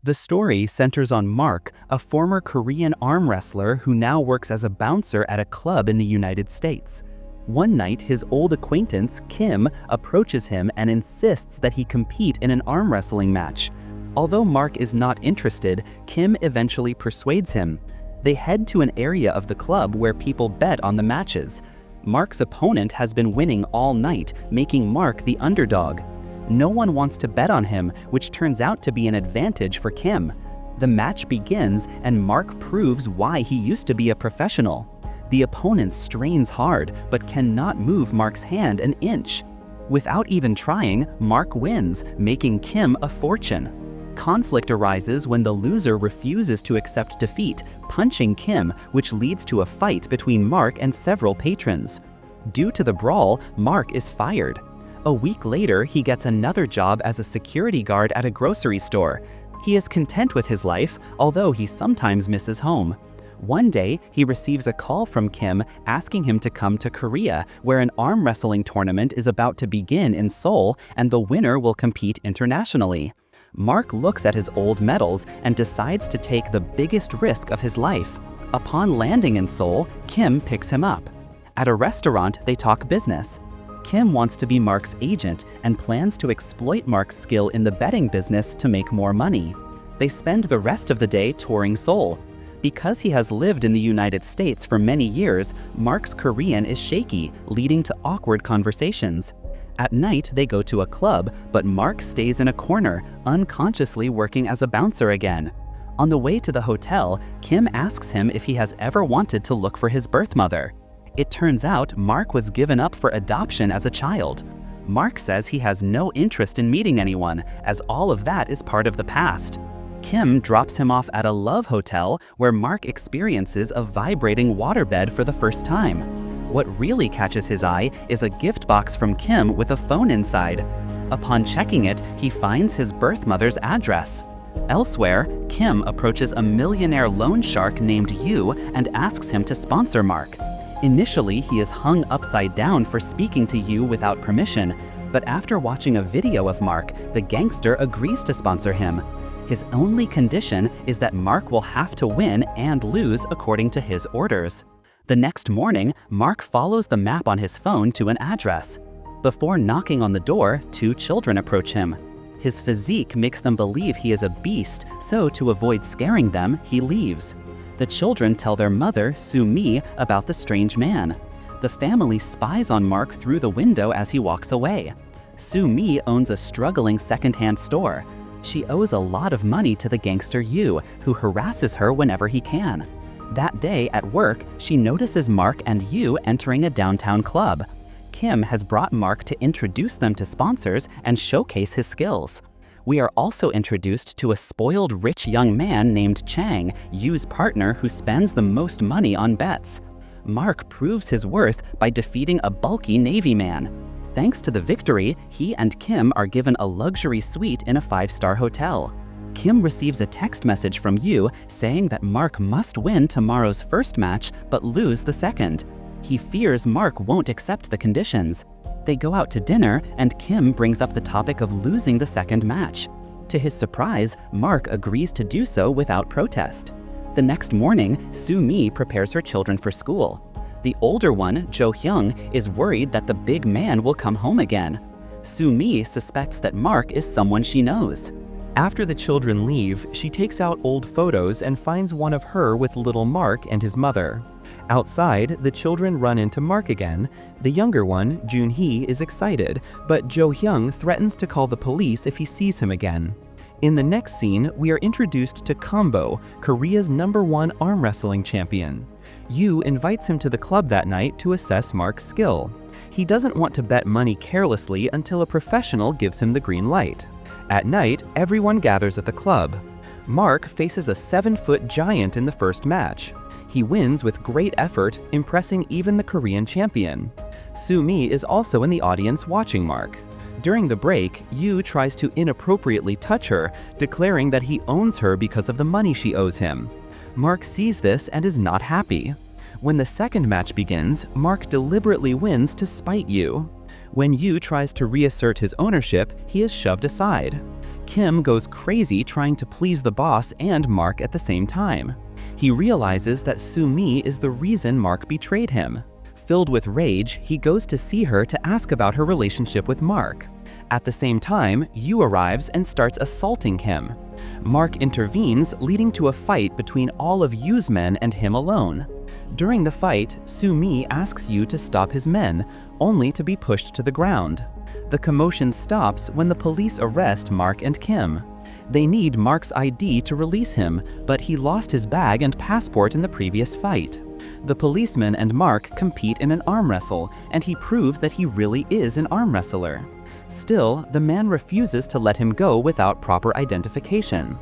The story centers on Mark, a former Korean arm wrestler who now works as a bouncer at a club in the United States. One night, his old acquaintance, Kim, approaches him and insists that he compete in an arm wrestling match. Although Mark is not interested, Kim eventually persuades him. They head to an area of the club where people bet on the matches. Mark's opponent has been winning all night, making Mark the underdog. No one wants to bet on him, which turns out to be an advantage for Kim. The match begins and Mark proves why he used to be a professional. The opponent strains hard, but cannot move Mark's hand an inch. Without even trying, Mark wins, making Kim a fortune. Conflict arises when the loser refuses to accept defeat, punching Kim, which leads to a fight between Mark and several patrons. Due to the brawl, Mark is fired. A week later, he gets another job as a security guard at a grocery store. He is content with his life, although he sometimes misses home. One day, he receives a call from Kim asking him to come to Korea, where an arm wrestling tournament is about to begin in Seoul, and the winner will compete internationally. Mark looks at his old medals and decides to take the biggest risk of his life. Upon landing in Seoul, Kim picks him up. At a restaurant, they talk business. Kim wants to be Mark's agent and plans to exploit Mark's skill in the betting business to make more money. They spend the rest of the day touring Seoul. Because he has lived in the United States for many years, Mark's Korean is shaky, leading to awkward conversations. At night, they go to a club, but Mark stays in a corner, unconsciously working as a bouncer again. On the way to the hotel, Kim asks him if he has ever wanted to look for his birth mother. It turns out Mark was given up for adoption as a child. Mark says he has no interest in meeting anyone, as all of that is part of the past. Kim drops him off at a love hotel where Mark experiences a vibrating waterbed for the first time. What really catches his eye is a gift box from Kim with a phone inside. Upon checking it, he finds his birth mother's address. Elsewhere, Kim approaches a millionaire loan shark named Yu and asks him to sponsor Mark. Initially, he is hung upside down for speaking to Yu without permission, but after watching a video of Mark, the gangster agrees to sponsor him. His only condition is that Mark will have to win and lose according to his orders. The next morning, Mark follows the map on his phone to an address. Before knocking on the door, two children approach him. His physique makes them believe he is a beast, so to avoid scaring them, he leaves. The children tell their mother, Soo-mi, about the strange man. The family spies on Mark through the window as he walks away. Soo-mi owns a struggling second-hand store. She owes a lot of money to the gangster Yu, who harasses her whenever he can. That day at work, she notices Mark and Yu entering a downtown club. Kim has brought Mark to introduce them to sponsors and showcase his skills. We are also introduced to a spoiled rich young man named Chang, Yu's partner who spends the most money on bets. Mark proves his worth by defeating a bulky Navy man. Thanks to the victory, he and Kim are given a luxury suite in a 5-star hotel. Kim receives a text message from Yu saying that Mark must win tomorrow's first match but lose the second. He fears Mark won't accept the conditions. They go out to dinner and Kim brings up the topic of losing the second match. To his surprise, Mark agrees to do so without protest. The next morning, Soo-mi prepares her children for school. The older one, Jo-hyung, is worried that the big man will come home again. Soo-mi suspects that Mark is someone she knows. After the children leave, she takes out old photos and finds one of her with little Mark and his mother. Outside, the children run into Mark again. The younger one, Jun-hee, is excited, but Jo-hyung threatens to call the police if he sees him again. In the next scene, we are introduced to Combo, Korea's #1 arm wrestling champion. Yu invites him to the club that night to assess Mark's skill. He doesn't want to bet money carelessly until a professional gives him the green light. At night, everyone gathers at the club. Mark faces a 7-foot giant in the first match. He wins with great effort, impressing even the Korean champion. Soo-mi is also in the audience watching Mark. During the break, Yu tries to inappropriately touch her, declaring that he owns her because of the money she owes him. Mark sees this and is not happy. When the second match begins, Mark deliberately wins to spite Yu. When Yu tries to reassert his ownership, he is shoved aside. Kim goes crazy trying to please the boss and Mark at the same time. He realizes that Soo-mi is the reason Mark betrayed him. Filled with rage, he goes to see her to ask about her relationship with Mark. At the same time, Yu arrives and starts assaulting Kim. Mark intervenes, leading to a fight between all of Yu's men and him alone. During the fight, Soo-mi asks Yu to stop his men, only to be pushed to the ground. The commotion stops when the police arrest Mark and Kim. They need Mark's ID to release him, but he lost his bag and passport in the previous fight. The policeman and Mark compete in an arm wrestle, and he proves that he really is an arm wrestler. Still, the man refuses to let him go without proper identification.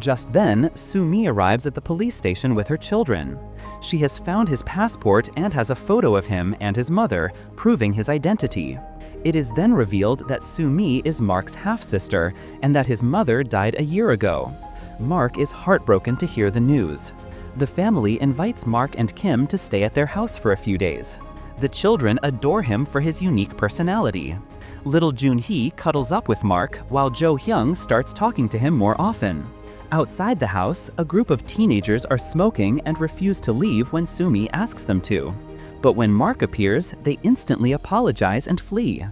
Just then, Soo-mi arrives at the police station with her children. She has found his passport and has a photo of him and his mother, proving his identity. It is then revealed that Soo-mi is Mark's half-sister and that his mother died a year ago. Mark is heartbroken to hear the news. The family invites Mark and Kim to stay at their house for a few days. The children adore him for his unique personality. Little Joon-hee cuddles up with Mark while Jo-hyung starts talking to him more often. Outside the house, a group of teenagers are smoking and refuse to leave when Soo-mi asks them to. But when Mark appears, they instantly apologize and flee.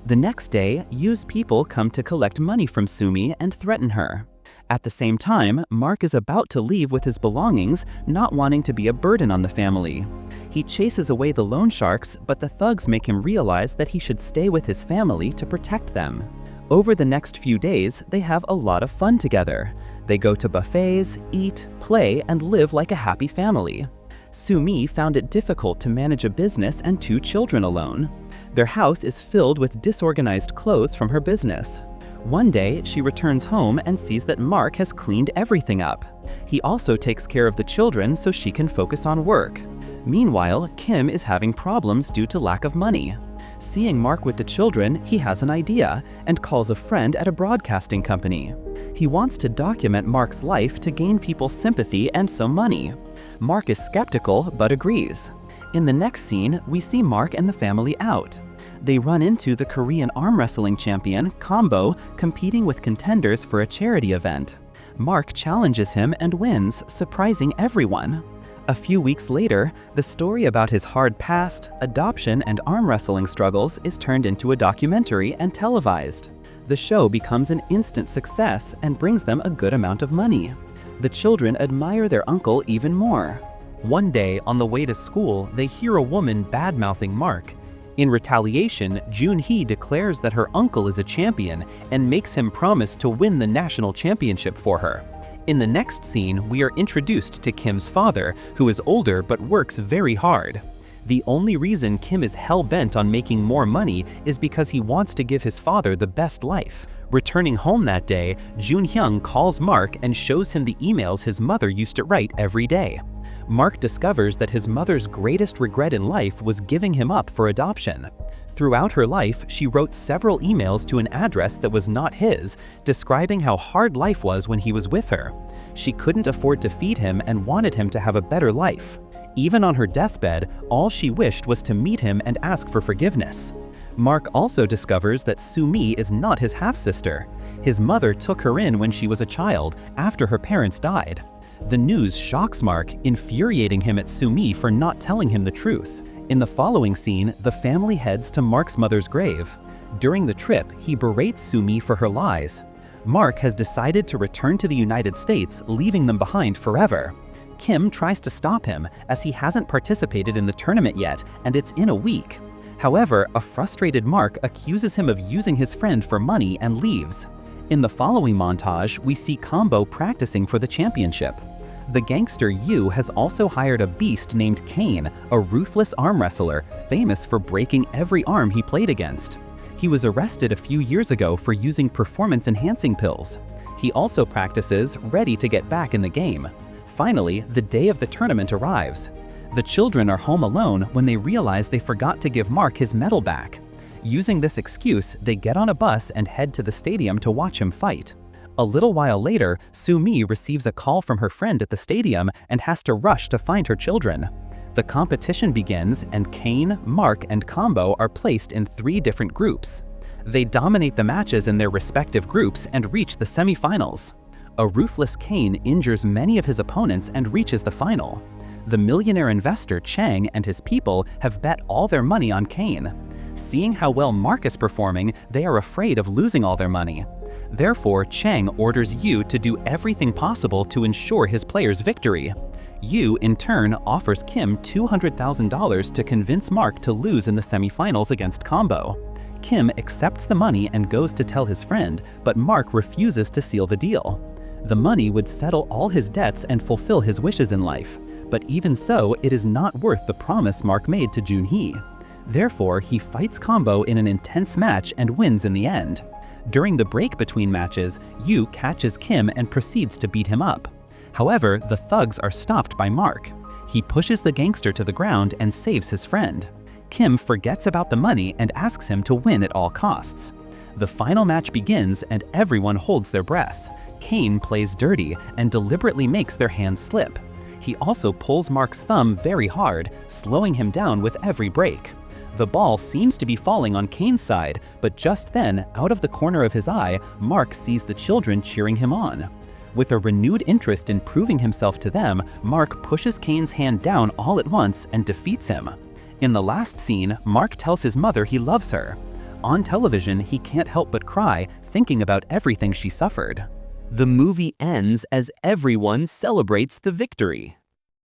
The next day, Yu's people come to collect money from Soo-mi and threaten her. At the same time, Mark is about to leave with his belongings, not wanting to be a burden on the family. He chases away the loan sharks, but the thugs make him realize that he should stay with his family to protect them. Over the next few days, they have a lot of fun together. They go to buffets, eat, play, and live like a happy family. Soo-mi found it difficult to manage a business and 2 children alone. Their house is filled with disorganized clothes from her business. One day, she returns home and sees that Mark has cleaned everything up. He also takes care of the children so she can focus on work. Meanwhile, Kim is having problems due to lack of money. Seeing Mark with the children, he has an idea and calls a friend at a broadcasting company. He wants to document Mark's life to gain people's sympathy and some money. Mark is skeptical but agrees. In the next scene, we see Mark and the family out. They run into the Korean arm wrestling champion, Combo, competing with contenders for a charity event. Mark challenges him and wins, surprising everyone. A few weeks later, the story about his hard past, adoption, and arm wrestling struggles is turned into a documentary and televised. The show becomes an instant success and brings them a good amount of money. The children admire their uncle even more. One day, on the way to school, they hear a woman bad-mouthing Mark. In retaliation, Joon-hee declares that her uncle is a champion and makes him promise to win the national championship for her. In the next scene, we are introduced to Kim's father, who is older but works very hard. The only reason Kim is hell-bent on making more money is because he wants to give his father the best life. Returning home that day, Joon-hyung calls Mark and shows him the emails his mother used to write every day. Mark discovers that his mother's greatest regret in life was giving him up for adoption. Throughout her life, she wrote several emails to an address that was not his, describing how hard life was when he was with her. She couldn't afford to feed him and wanted him to have a better life. Even on her deathbed, all she wished was to meet him and ask for forgiveness. Mark also discovers that Soo-mi is not his half-sister. His mother took her in when she was a child, after her parents died. The news shocks Mark, infuriating him at Soo-mi for not telling him the truth. In the following scene, the family heads to Mark's mother's grave. During the trip, he berates Soo-mi for her lies. Mark has decided to return to the United States, leaving them behind forever. Kim tries to stop him, as he hasn't participated in the tournament yet, and it's in a week. However, a frustrated Mark accuses him of using his friend for money and leaves. In the following montage, we see Combo practicing for the championship. The gangster Yu has also hired a beast named Kane, a ruthless arm wrestler, famous for breaking every arm he played against. He was arrested a few years ago for using performance-enhancing pills. He also practices, ready to get back in the game. Finally, the day of the tournament arrives. The children are home alone when they realize they forgot to give Mark his medal back. Using this excuse, they get on a bus and head to the stadium to watch him fight. A little while later, Soo-mi receives a call from her friend at the stadium and has to rush to find her children. The competition begins and Kane, Mark, and Combo are placed in 3 different groups. They dominate the matches in their respective groups and reach the semifinals. A ruthless Cain injures many of his opponents and reaches the final. The millionaire investor Chang and his people have bet all their money on Cain. Seeing how well Mark is performing, they are afraid of losing all their money. Therefore, Chang orders Yu to do everything possible to ensure his player's victory. Yu, in turn, offers Kim $200,000 to convince Mark to lose in the semifinals against Combo. Kim accepts the money and goes to tell his friend, but Mark refuses to seal the deal. The money would settle all his debts and fulfill his wishes in life. But even so, it is not worth the promise Mark made to Junhee. Therefore, he fights Combo in an intense match and wins in the end. During the break between matches, Yu catches Kim and proceeds to beat him up. However, the thugs are stopped by Mark. He pushes the gangster to the ground and saves his friend. Kim forgets about the money and asks him to win at all costs. The final match begins and everyone holds their breath. Cain plays dirty and deliberately makes their hands slip. He also pulls Mark's thumb very hard, slowing him down with every break. The ball seems to be falling on Cain's side, but just then, out of the corner of his eye, Mark sees the children cheering him on. With a renewed interest in proving himself to them, Mark pushes Cain's hand down all at once and defeats him. In the last scene, Mark tells his mother he loves her. On television, he can't help but cry, thinking about everything she suffered. The movie ends as everyone celebrates the victory.